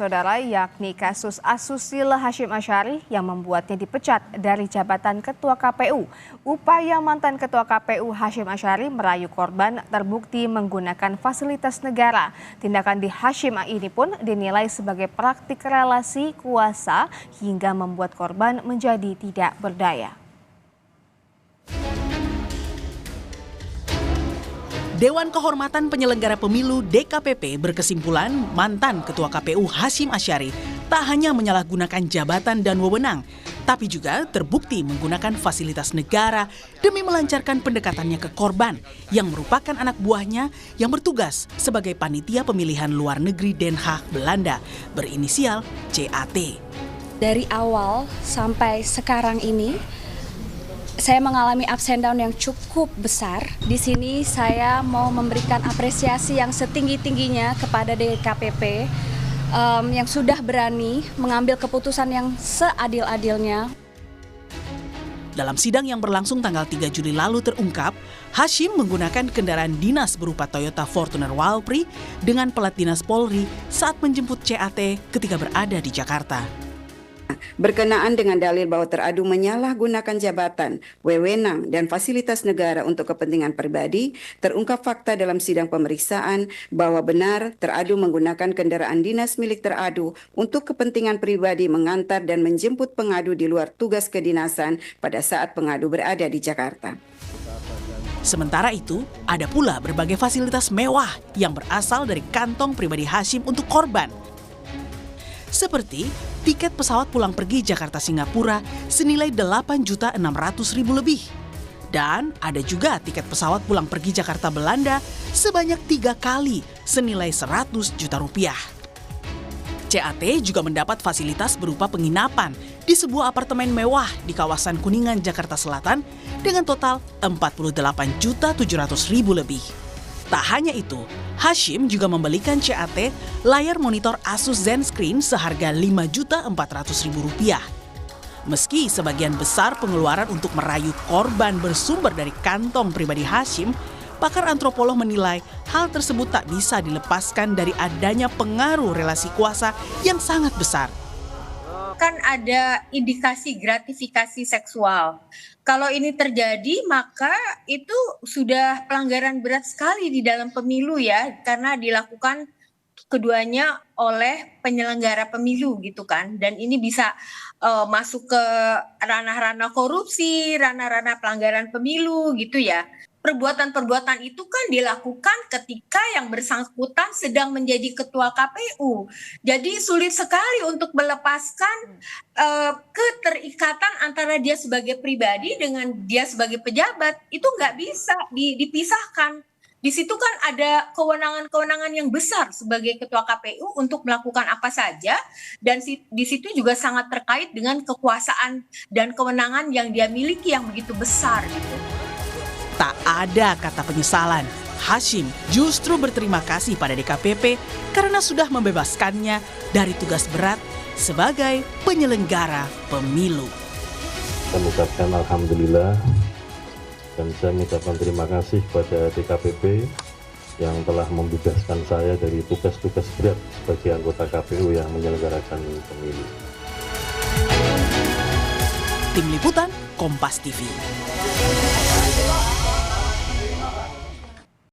Saudara, yakni kasus asusila Hasyim Asyari yang membuatnya dipecat dari jabatan Ketua KPU. Upaya mantan Ketua KPU Hasyim Asyari merayu korban terbukti menggunakan fasilitas negara. Tindakan di Hasyim ini pun dinilai sebagai praktik relasi kuasa hingga membuat korban menjadi tidak berdaya. Dewan Kehormatan Penyelenggara Pemilu DKPP berkesimpulan mantan Ketua KPU Hasyim Asyari tak hanya menyalahgunakan jabatan dan wewenang, tapi juga terbukti menggunakan fasilitas negara demi melancarkan pendekatannya ke korban yang merupakan anak buahnya yang bertugas sebagai panitia pemilihan luar negeri Den Haag, Belanda, berinisial CAT. Dari awal sampai sekarang ini, saya mengalami ups and down yang cukup besar. Di sini saya mau memberikan apresiasi yang setinggi-tingginya kepada DKPP yang sudah berani mengambil keputusan yang seadil-adilnya. Dalam sidang yang berlangsung tanggal 3 Juli lalu terungkap, Hasyim menggunakan kendaraan dinas berupa Toyota Fortuner Walpri dengan plat dinas Polri saat menjemput CAT ketika berada di Jakarta. Berkenaan dengan dalil bahwa teradu menyalahgunakan jabatan, wewenang, dan fasilitas negara untuk kepentingan pribadi, terungkap fakta dalam sidang pemeriksaan bahwa benar teradu menggunakan kendaraan dinas milik teradu untuk kepentingan pribadi mengantar dan menjemput pengadu di luar tugas kedinasan pada saat pengadu berada di Jakarta. Sementara itu, ada pula berbagai fasilitas mewah yang berasal dari kantong pribadi Hasyim untuk korban. Seperti tiket pesawat pulang pergi Jakarta-Singapura senilai 8.600.000 lebih. Dan ada juga tiket pesawat pulang pergi Jakarta-Belanda sebanyak 3 kali senilai 100 juta rupiah. CAT juga mendapat fasilitas berupa penginapan di sebuah apartemen mewah di kawasan Kuningan, Jakarta Selatan dengan total 48.700.000 lebih. Tak hanya itu, Hasyim juga membelikan CAT layar monitor Asus ZenScreen seharga Rp5.400.000. Meski sebagian besar pengeluaran untuk merayu korban bersumber dari kantong pribadi Hasyim, pakar antropolog menilai hal tersebut tak bisa dilepaskan dari adanya pengaruh relasi kuasa yang sangat besar. Kan ada indikasi gratifikasi seksual. Kalau ini terjadi, maka itu sudah pelanggaran berat sekali di dalam pemilu ya, karena dilakukan keduanya oleh penyelenggara pemilu gitu kan. Dan ini bisa masuk ke ranah-ranah korupsi, ranah-ranah pelanggaran pemilu gitu ya. Perbuatan-perbuatan itu kan dilakukan ketika yang bersangkutan sedang menjadi ketua KPU. Jadi sulit sekali untuk melepaskan keterikatan antara dia sebagai pribadi dengan dia sebagai pejabat. Itu nggak bisa dipisahkan. Di situ kan ada kewenangan-kewenangan yang besar sebagai ketua KPU untuk melakukan apa saja. Dan di situ juga sangat terkait dengan kekuasaan dan kewenangan yang dia miliki yang begitu besar gitu. Tak ada kata penyesalan. Hasyim justru berterima kasih pada DKPP karena sudah membebaskannya dari tugas berat sebagai penyelenggara pemilu. Saya mengucapkan alhamdulillah dan saya mengucapkan terima kasih kepada DKPP yang telah membebaskan saya dari tugas-tugas berat sebagai anggota KPU yang menyelenggarakan pemilu. Tim Liputan Kompas TV.